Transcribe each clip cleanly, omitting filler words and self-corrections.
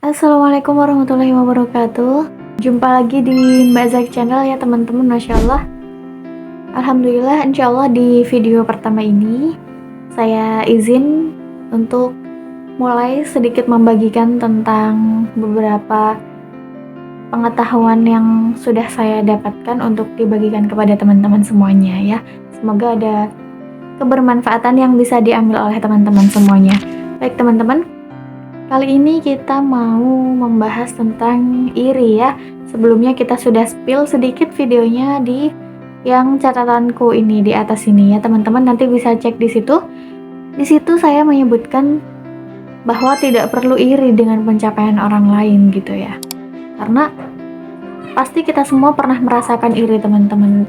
Assalamualaikum warahmatullahi wabarakatuh. Jumpa lagi di Mbak Zaki Channel ya teman-teman. Masya Allah, Alhamdulillah, insya Allah di video pertama ini saya izin untuk mulai sedikit membagikan tentang beberapa pengetahuan yang sudah saya dapatkan untuk dibagikan kepada teman-teman semuanya ya. Semoga ada kebermanfaatan yang bisa diambil oleh teman-teman semuanya. Baik teman-teman, kali ini kita mau membahas tentang iri ya. Sebelumnya kita sudah spill sedikit videonya di yang catatanku ini di atas ini ya teman-teman, nanti bisa cek di situ. Di situ saya menyebutkan bahwa tidak perlu iri dengan pencapaian orang lain gitu ya. Karena pasti kita semua pernah merasakan iri teman-teman.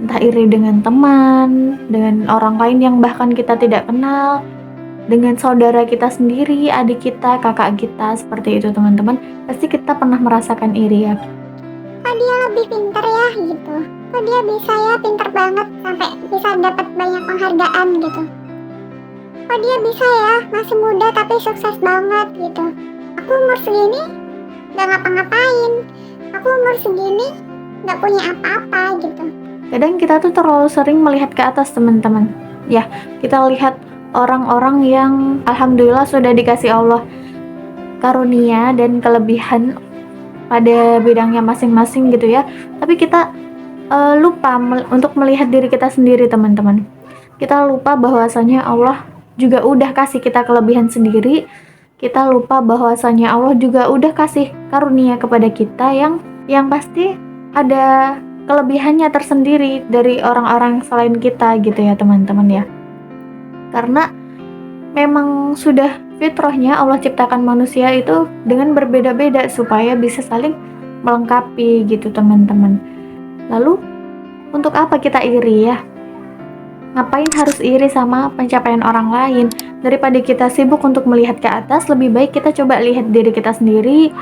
Entah iri dengan teman, dengan orang lain yang bahkan kita tidak kenal, dengan saudara kita sendiri, adik kita, kakak kita, seperti itu teman-teman. Pasti kita pernah merasakan iri ya. Kok dia lebih pintar ya gitu, kok dia bisa ya pintar banget sampai bisa dapat banyak penghargaan gitu, kok dia bisa ya masih muda tapi sukses banget gitu, aku umur segini gak ngapa-ngapain, aku umur segini gak punya apa-apa gitu. Kadang kita tuh terlalu sering melihat ke atas teman-teman ya. Kita lihat orang-orang yang alhamdulillah sudah dikasih Allah karunia dan kelebihan pada bidangnya masing-masing gitu ya, tapi kita lupa untuk melihat diri kita sendiri teman-teman. Kita lupa bahwasanya Allah juga udah kasih kita kelebihan sendiri. Kita lupa bahwasanya Allah juga udah kasih karunia kepada kita yang pasti ada kelebihannya tersendiri dari orang-orang selain kita gitu ya teman-teman ya. Karena memang sudah fitrahnya Allah ciptakan manusia itu dengan berbeda-beda supaya bisa saling melengkapi gitu teman-teman. Lalu untuk apa kita iri ya? Ngapain harus iri sama pencapaian orang lain? Daripada kita sibuk untuk melihat ke atas, lebih baik kita coba lihat diri kita sendiri.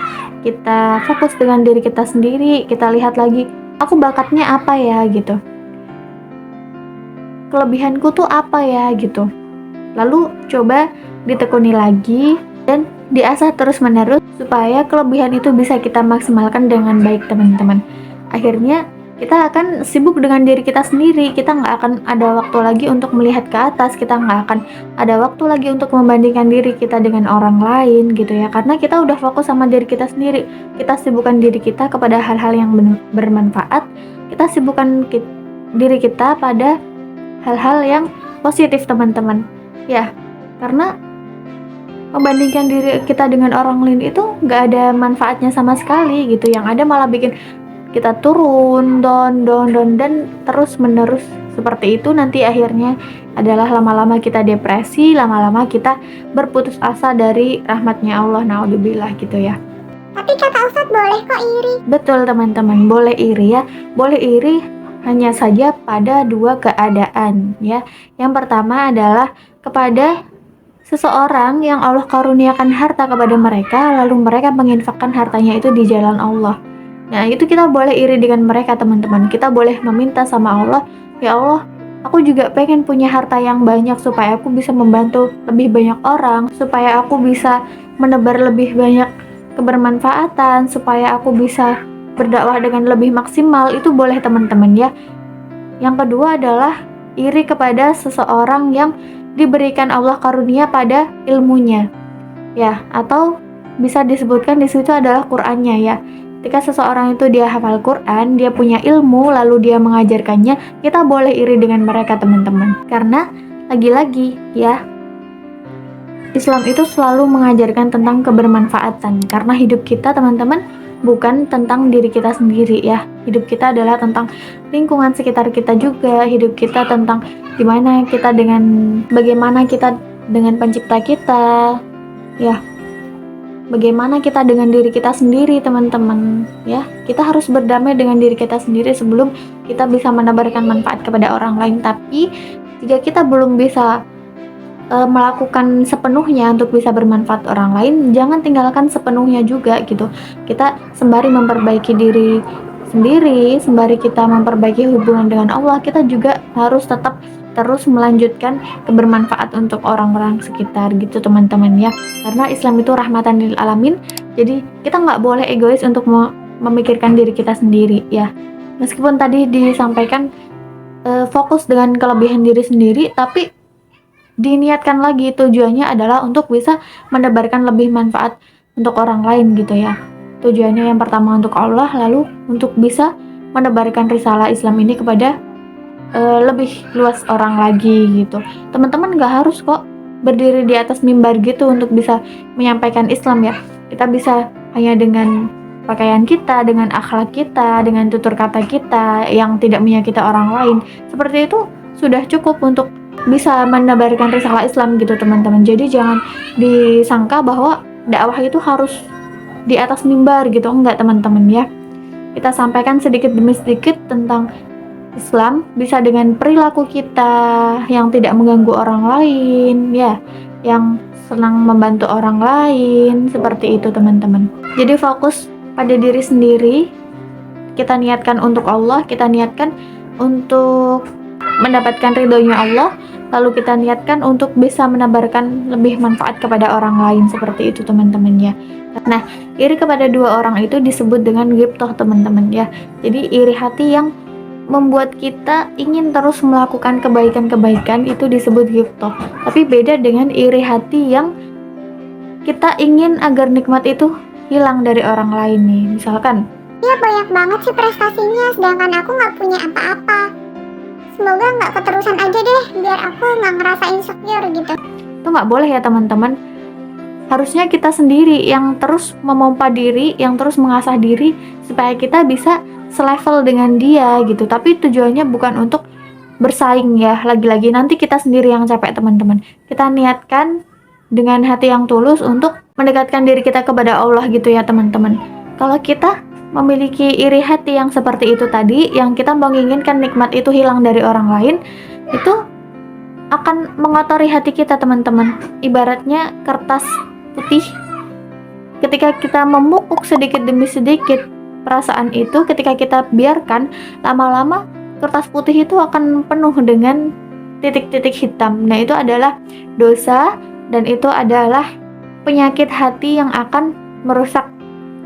Kita fokus dengan diri kita sendiri. Kita lihat lagi, aku bakatnya apa ya gitu, kelebihanku tuh apa ya gitu. Lalu coba ditekuni lagi dan diasah terus-menerus supaya kelebihan itu bisa kita maksimalkan dengan baik teman-teman. Akhirnya kita akan sibuk dengan diri kita sendiri. Kita nggak akan ada waktu lagi untuk melihat ke atas. Kita nggak akan ada waktu lagi untuk membandingkan diri kita dengan orang lain gitu ya. Karena kita udah fokus sama diri kita sendiri. Kita sibukkan diri kita kepada hal-hal yang bermanfaat. Kita sibukkan diri kita pada hal-hal yang positif teman-teman ya. Karena membandingkan diri kita dengan orang lain itu nggak ada manfaatnya sama sekali gitu. Yang ada malah bikin kita turun, down dan terus menerus seperti itu. Nanti akhirnya adalah lama-lama kita depresi, lama-lama kita berputus asa dari rahmatnya Allah, naudzubillah gitu ya. Tapi kata Ustadz boleh kok iri. Betul teman-teman, boleh iri ya. Boleh iri hanya saja pada dua keadaan ya. Yang pertama adalah kepada seseorang yang Allah karuniakan harta kepada mereka, lalu mereka menginfakkan hartanya itu di jalan Allah. Nah, itu kita boleh iri dengan mereka teman-teman. Kita boleh meminta sama Allah, ya Allah, aku juga pengen punya harta yang banyak supaya aku bisa membantu lebih banyak orang, supaya aku bisa menebar lebih banyak kebermanfaatan, supaya aku bisa berdakwah dengan lebih maksimal. Itu boleh teman-teman ya. Yang kedua adalah iri kepada seseorang yang diberikan Allah karunia pada ilmunya ya, atau bisa disebutkan di situ adalah Qur'annya ya. Ketika seseorang itu dia hafal Quran, dia punya ilmu, lalu dia mengajarkannya, kita boleh iri dengan mereka teman-teman. Karena lagi-lagi ya, Islam itu selalu mengajarkan tentang kebermanfaatan. Karena hidup kita teman-teman bukan tentang diri kita sendiri ya. Hidup kita adalah tentang lingkungan sekitar kita juga. Hidup kita tentang bagaimana kita dengan pencipta kita ya. Bagaimana kita dengan diri kita sendiri teman-teman ya. Kita harus berdamai dengan diri kita sendiri sebelum kita bisa menebarkan manfaat kepada orang lain. Tapi jika kita belum bisa melakukan sepenuhnya untuk bisa bermanfaat orang lain, jangan tinggalkan sepenuhnya juga gitu. Kita sembari memperbaiki diri sendiri, sembari kita memperbaiki hubungan dengan Allah, kita juga harus tetap terus melanjutkan kebermanfaat untuk orang-orang sekitar gitu teman-teman ya. Karena Islam itu rahmatan lil alamin, Jadi kita nggak boleh egois untuk memikirkan diri kita sendiri ya. Meskipun tadi disampaikan fokus dengan kelebihan diri sendiri, tapi diniatkan lagi tujuannya adalah untuk bisa menebarkan lebih manfaat untuk orang lain gitu ya. Tujuannya yang pertama untuk Allah, lalu untuk bisa menebarkan risalah Islam ini kepada lebih luas orang lagi gitu. Teman-teman nggak harus kok berdiri di atas mimbar gitu untuk bisa menyampaikan Islam ya. Kita bisa hanya dengan pakaian kita, dengan akhlak kita, dengan tutur kata kita yang tidak menyakiti orang lain. Seperti itu sudah cukup untuk bisa menebarkan risalah Islam gitu teman-teman. Jadi jangan disangka bahwa dakwah itu harus di atas mimbar gitu, enggak teman-teman ya. Kita sampaikan sedikit demi sedikit tentang Islam bisa dengan perilaku kita yang tidak mengganggu orang lain ya, yang senang membantu orang lain, seperti itu teman-teman. Jadi fokus pada diri sendiri, kita niatkan untuk Allah, kita niatkan untuk mendapatkan ridhonya Allah, lalu kita niatkan untuk bisa menebarkan lebih manfaat kepada orang lain, seperti itu teman-teman ya. Nah, iri kepada dua orang itu disebut dengan ghibthah teman-teman ya. Jadi iri hati yang membuat kita ingin terus melakukan kebaikan-kebaikan itu disebut ghibthah. Tapi beda dengan iri hati yang kita ingin agar nikmat itu hilang dari orang lain nih. Misalkan Dia banyak banget sih prestasinya, sedangkan aku nggak punya apa-apa. Semoga nggak keterusan aja deh, biar aku nggak ngerasa insecure gitu. itu nggak boleh ya teman-teman. Harusnya kita sendiri yang terus memompa diri, yang terus mengasah diri supaya kita bisa selevel dengan dia gitu. Tapi tujuannya bukan untuk bersaing ya, lagi-lagi nanti kita sendiri yang capek teman-teman. Kita niatkan dengan hati yang tulus untuk mendekatkan diri kita kepada Allah gitu ya teman-teman. Kalau kita memiliki iri hati yang seperti itu tadi, yang kita menginginkan nikmat itu hilang dari orang lain, itu akan mengotori hati kita teman-teman. Ibaratnya kertas putih, ketika kita memupuk sedikit demi sedikit perasaan itu, ketika kita biarkan, lama-lama kertas putih itu akan penuh dengan titik-titik hitam. Nah, itu adalah dosa dan itu adalah penyakit hati yang akan merusak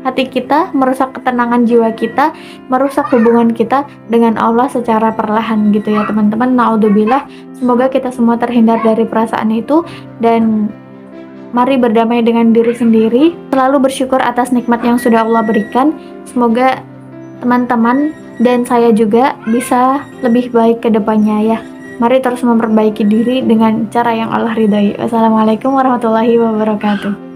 hati kita, merusak ketenangan jiwa kita, merusak hubungan kita dengan Allah secara perlahan gitu ya teman-teman. Naudzubillah, semoga kita semua terhindar dari perasaan itu dan mari berdamai dengan diri sendiri, selalu bersyukur atas nikmat yang sudah Allah berikan. Semoga teman-teman dan saya juga bisa lebih baik ke depannya ya. Mari terus memperbaiki diri dengan cara yang Allah ridhai. Wassalamualaikum warahmatullahi wabarakatuh.